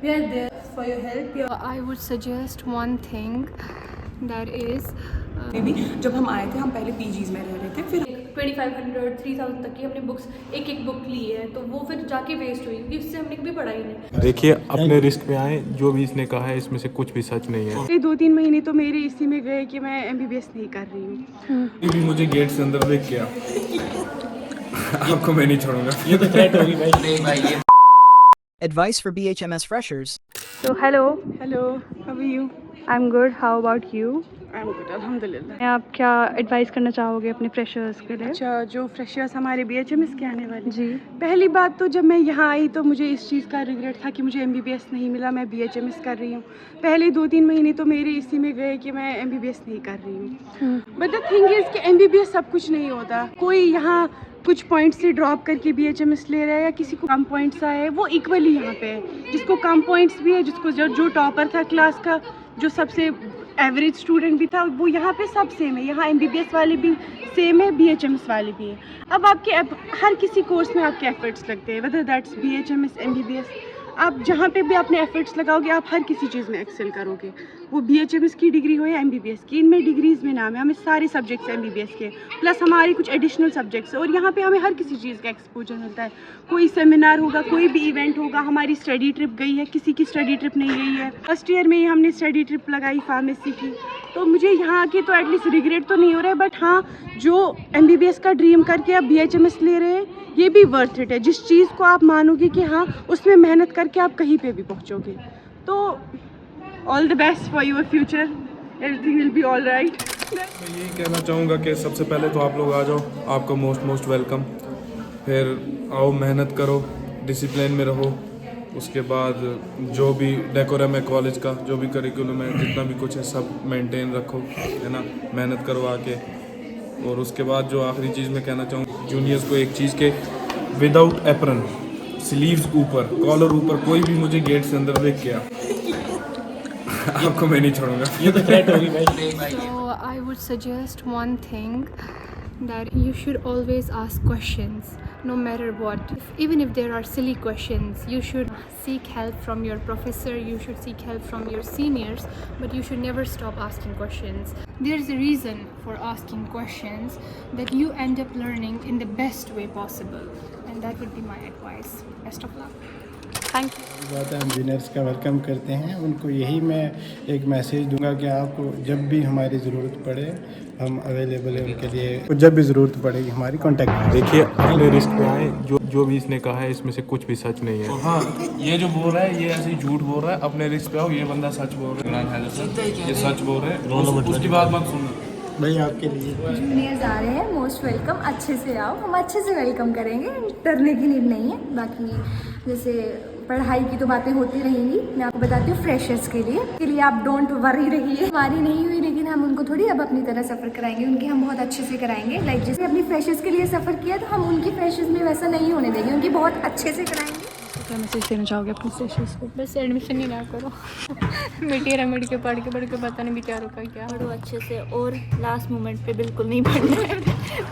We are there for your help. I would suggest one thing, that is भी जब हम आए थे हम पहले पीजीज में रह रहे थे, फिर 2500 3000 तक की हमने बुक्स एक बुक ली है, तो वो फिर जाके वेस्ट हुई क्योंकि उससे हमने कभी पढ़ा ही नहीं। देखिए अपने रिस्क पे आए, जो भी इसने कहा है इसमें से कुछ भी सच नहीं है। ये 2-3 महीने तो मेरे इसी में गए कि मैं एमबीबीएस नहीं कर रही हूँ। ये भी मुझे गेट से अंदर देख के आपको मैं नहीं छोड़ूंगा। ये तो थ्रेट होगी भाई। नहीं भाई ये Advice for BHMS freshers. तो hello, how are you? I am good, how about you? I am good अल्हम्दुलिल्लाह। आप क्या एडवाइस करना चाहोगे अपने फ्रेशर्स के लिए? अच्छा, जो फ्रेशर्स हमारे बीएचएमएस के आने वाले, जी, पहली बात तो जब मैं यहाँ आई तो मुझे इस चीज़ का रिग्रेट था कि मुझे एमबीबीएस नहीं मिला, मैं बीएचएमएस कर रही हूँ। पहले 2-3 महीने तो मेरे इसी में गए कि मैं एमबीबीएस नहीं कर रही हूँ। बट द थिंग इज़ कि एमबीबीएस सब कुछ नहीं होता। कोई यहाँ कुछ पॉइंट्स से ड्रॉप करके बीएचएमएस ले रहा है या किसी को कम पॉइंट्स आए, वो इक्वली यहाँ पे है। जिसको कम पॉइंट्स भी है, जिसको जो टॉपर था क्लास का, जो सबसे एवरेज स्टूडेंट भी था, वो यहाँ पे सब सेम है। यहाँ एमबीबीएस वाले भी सेम है, बीएचएमएस वाले भी है। अब आपके हर किसी कोर्स में आपके एफर्ट्स लगते हैं, वेदर दैट्स बीएचएमएस, एमबीबीएस। आप जहाँ पे भी अपने एफर्ट्स लगाओगे आप हर किसी चीज़ में एक्सेल करोगे, वो बीएचएमएस की डिग्री हो या एमबीबीएस की। इनमें डिग्रीज़ में नाम है, हमें सारे सब्जेक्ट्स एमबीबीएस के, प्लस हमारे कुछ एडिशनल सब्जेक्ट्स, और यहाँ पे हमें हर किसी चीज़ का एक्सपोजर मिलता है। कोई सेमिनार होगा, कोई भी इवेंट होगा, हमारी स्टडी ट्रिप गई है, किसी की स्टडी ट्रिप नहीं गई है। फर्स्ट ईयर में ही हमने स्टडी ट्रिप लगाई फार्मेसी की, तो मुझे यहाँ आके तो एटलीस्ट रिग्रेट तो नहीं हो रहा है। बट हाँ, जो एमबीबीएस का ड्रीम करके आप बीएचएमएस ले रहे हैं, ये भी वर्थ इट है। जिस चीज़ को आप मानोगे कि हाँ उसमें मेहनत करके आप कहीं पे भी पहुँचोगे, तो all the best for your future, everything will be all right. मैं यही कहना चाहूँगा कि सबसे पहले तो आप लोग आ जाओ, आपको मोस्ट वेलकम। फिर आओ, मेहनत करो, डिसिप्लिन में रहो। उसके बाद जो भी डेकोरम है कॉलेज का, जो भी करिकुलम है, जितना भी कुछ है सब मेंटेन रखो, है ना। मेहनत करो आके। और उसके बाद जो आखिरी चीज़ मैं कहना चाहूँ जूनियर्स को, एक चीज़ के विदाउट एप्रन, स्लीव्स ऊपर, कॉलर ऊपर, कोई भी मुझे गेट से अंदर देख के आपको मैं नहीं छोड़ूंगा। ये तो थ्रेट होगी भाई। नहीं भाई ये so I would suggest one thing, that you should always ask questions no matter what. Even if there are silly questions, you should seek help from your professor, you should seek help from your seniors, but you should never stop asking questions. There's a reason for asking questions, that you end up learning in the best way possible, and that would be my advice. Best of luck. Thank you. बात है, हम juniors का welcome करते हैं। उनको यही मैं एक मैसेज दूंगा कि आपको जब भी हमारी ज़रूरत पड़े हम अवेलेबल हैं उनके लिए। तो जब भी ज़रूरत पड़ेगी हमारी कॉन्टैक्ट करें। देखिए अपने रिस्क पे आए, जो भी इसने कहा है इसमें से कुछ भी सच नहीं है। हाँ, ये जो बोल रहा है ये ऐसे ही झूठ बोल रहा है। अपने रिस्क पे आओ, ये बंदा सच बोल रहा है, ये सच बोल रहे हैं, उसकी बात मत सुनना। भाई आपके लिए जूनियर्स आ रहे हैं, मोस्ट वेलकम। अच्छे से आओ, हम अच्छे से वेलकम करेंगे, डरने की नीड नहीं है। बाकी जैसे पढ़ाई की तो बातें होती रहेंगी। मैं आपको बताती हूँ फ्रेशर्स के लिए आप डोंट वरी रहिए। हमारी नहीं हुई, लेकिन हम उनको थोड़ी अब अपनी तरह सफ़र कराएंगे, उनकी हम बहुत अच्छे से कराएंगे। लाइक जैसे अपनी फ्रेशर्स के लिए सफ़र किया, तो हम उनकी फ्रेशर्स में वैसा नहीं होने देंगे, उनकी बहुत अच्छे से कराएंगे। क्या मैसेज देना चाहोगे अपने फ्रेशर्स को? बस एडमिशन ही ना करो। मेड के पढ़ के पता नहीं बेचारों का क्या। पढ़ो अच्छे से, और लास्ट मोमेंट पे बिल्कुल नहीं पढ़ना है।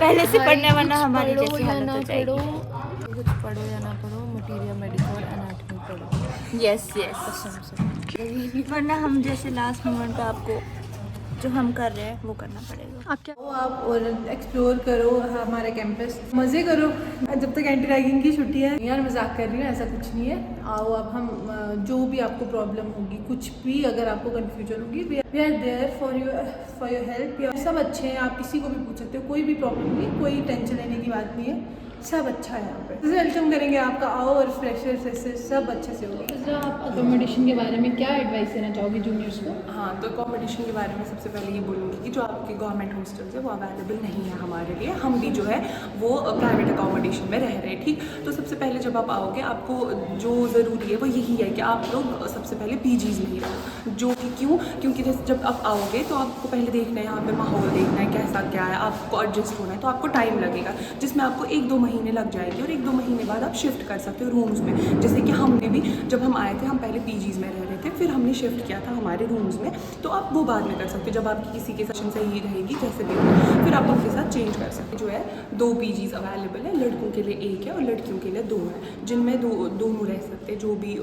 पहले से पढ़ने, वरना हमारी जैसी हालत हो जाएगी। कुछ पढ़ो या ना पढ़ो, मटीरियल मेडिकल और एनाटॉमी पढ़ो। यस वरना हम जैसे लास्ट मोमेंट पे आपको जो हम कर रहे हैं वो करना पड़ेगा। आप क्या आप और एक्सप्लोर करो हमारा कैंपस, मज़े करो जब तक एंटी रैगिंग की छुट्टियाँ हैं। यार मजाक कर रही हूँ, ऐसा कुछ नहीं है। आओ, अब हम जो भी आपको प्रॉब्लम होगी, कुछ भी अगर आपको कन्फ्यूजन होगी, we are there for your help. सब अच्छे हैं, आप किसी को भी पूछ सकते हो, कोई भी प्रॉब्लम नहीं, कोई टेंशन लेने की बात नहीं है, सब अच्छा है यहाँ पे। वेलकम करेंगे आपका, आओ, और फ्रेशर्स से सब अच्छे से होगा। आप अकोमोडेशन के बारे में क्या एडवाइस देना चाहोगे जूनियर्स को? हाँ, तो अकोमोडेशन के बारे में सबसे पहले ये बोलूँगी कि जो आपके गवर्नमेंट हॉस्टल्स है वो अवेलेबल नहीं है हमारे लिए। हम भी जो है वो प्राइवेट अकोमोडेशन में रह रहे हैं, ठीक। तो सबसे पहले जब आप आओगे, आपको जो ज़रूरी है वो यही है कि आप लोग सबसे पहले पीजीज़ में ही रहो। जो कि क्यों? क्योंकि जब आप आओगे तो आपको पहले देखना है, यहाँ पे माहौल देखना है कैसा क्या है, आपको एडजस्ट होना है, तो आपको टाइम लगेगा, जिसमें आपको 1-2 महीने महीने लग जाएंगे और 1-2 महीने बाद आप शिफ्ट कर सकते हो रूम्स में। जैसे कि हमने भी जब हम आए थे, हम पहले पीजीज़ में रह रहे थे, फिर हमने शिफ्ट किया था हमारे रूम्स में, तो आप वो बाद में कर सकते हो जब आपकी किसी के सेशन सही रहेगी जैसे भी हो, फिर आप उनके साथ चेंज कर सकते हो। जो है 2 पीजीज़ अवेलेबल है, लड़कों के लिए 1 है और लड़कियों के लिए 2 है, जिनमें दोनों रह सकते हैं। जो भी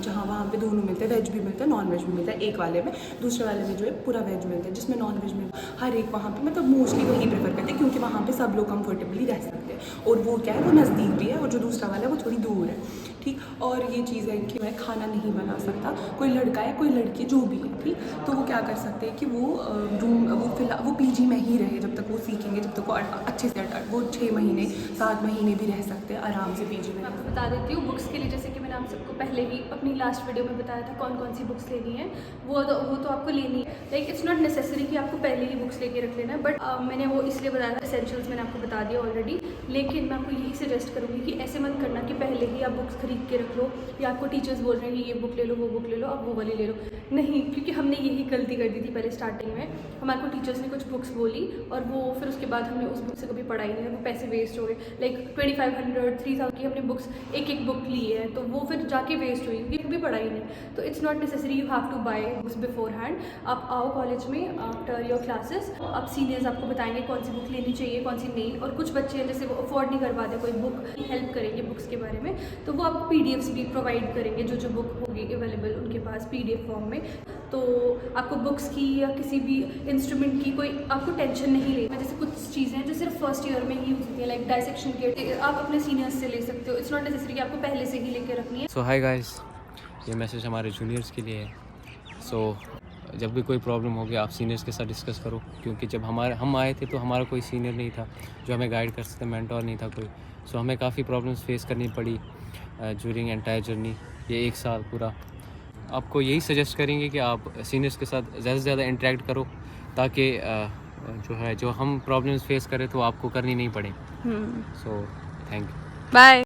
जहाँ वहाँ पे दोनों मिलते हैं, वेज भी मिलता है, नॉन वेज भी मिलता है एक वाले में, दूसरे वाले में जो है पूरा वेज मिलता है, जिसमें नॉन वेज में हर एक वहाँ पे मतलब मोस्टली वही प्रेफर करते हैं क्योंकि वहाँ पे सब लोग कंफर्टेबली रह सकते हैं। और वो क्या है, वो नज़दीक भी है, और जो दूसरा वाला है वो थोड़ी दूर है, ठीक। और ये चीज़ है कि मैं खाना नहीं बना सकता, कोई लड़का है कोई लड़की जो भी है, ठीक, तो वो क्या कर सकते हैं कि वो रूम वो पीजी में ही रहे जब तक वो सीखेंगे, जब तक वो अच्छे से वो 6 महीने 7 महीने भी रह सकते हैं आराम से पीजी में। आपको बता देती हूँ बुक्स के लिए, जैसे कि मैंने आप सबको पहले ही अपनी लास्ट वीडियो में बताया था कौन कौन सी बुक्स लेनी है, वो तो आपको लेनी है। लाइक इट्स नॉट नेसेसरी कि आपको पहले ही बुक्स लेके रख लेना है, बट मैंने वो इसलिए बताया था, एसेंशियल्स मैंने आपको बता दिया ऑलरेडी। लेकिन मैं आपको यही सजेस्ट करूँगी कि ऐसे मत करना कि पहले ही आप बुक्स खरीद के रख लो, या आपको टीचर्स बोल रहे हैं कि ये बुक ले लो, वो बुक ले लो, आप वो वाली ले लो। नहीं, क्योंकि हमने यही गलती कर दी थी पहले स्टार्टिंग में। हमारे को टीचर्स ने कुछ बुक्स बोली और वो फिर उसके बाद हमने उस बुक से कभी पढ़ाई नहीं, वो पैसे वेस्ट हो गए। लाइक 2500 3000 की हमने बुक्स एक बुक ली है, तो वो फिर जाके वेस्ट हुई क्योंकि कभी पढ़ाई नहीं। तो it's not necessary you have to buy books beforehand. आप आओ कॉलेज में आफ्टर योर क्लासेस, अब सीनियर्स आपको बताएंगे कौन सी बुक लेनी चाहिए कौन सी नहीं। और कुछ बच्चे हैं जैसे वो अफोर्ड नहीं कर पाते, कोई बुक हेल्प करेंगे बुक्स के बारे में, तो वो आपको PDFs भी प्रोवाइड करेंगे, जो बुक होगी अवेलेबल उनके पास PDF फॉर्म में। तो आपको बुक्स की या किसी भी इंस्ट्रूमेंट की कोई आपको टेंशन नहीं लेना। जैसे कुछ चीज़ें हैं जो सिर्फ फर्स्ट ईयर में ही यूज़ होती है, लाइक डायसेक्शन किट, आप अपने सीनियर्स से ले सकते हो। इट्स नॉट नेसेसरी कि आपको पहले से ही लेके रखनी है। सो हाय गाइस, ये मैसेज हमारे जूनियर्स के लिए है। सो जब भी कोई प्रॉब्लम होगी आप सीनियर्स के साथ डिस्कस करो, क्योंकि जब हम आए थे तो हमारा कोई सीनियर नहीं था जो हमें गाइड कर सकते, मेंटोर नहीं था कोई। सो हमें काफ़ी प्रॉब्लम्स फेस करनी पड़ी ड्यूरिंग एंटायर जर्नी, ये 1 साल पूरा। आपको यही सजेस्ट करेंगे कि आप सीनियर्स के साथ ज़्यादा से ज़्यादा इंटरेक्ट करो, ताकि जो हम प्रॉब्लम्स फेस करें तो आपको करनी नहीं पड़े। So thank you, bye.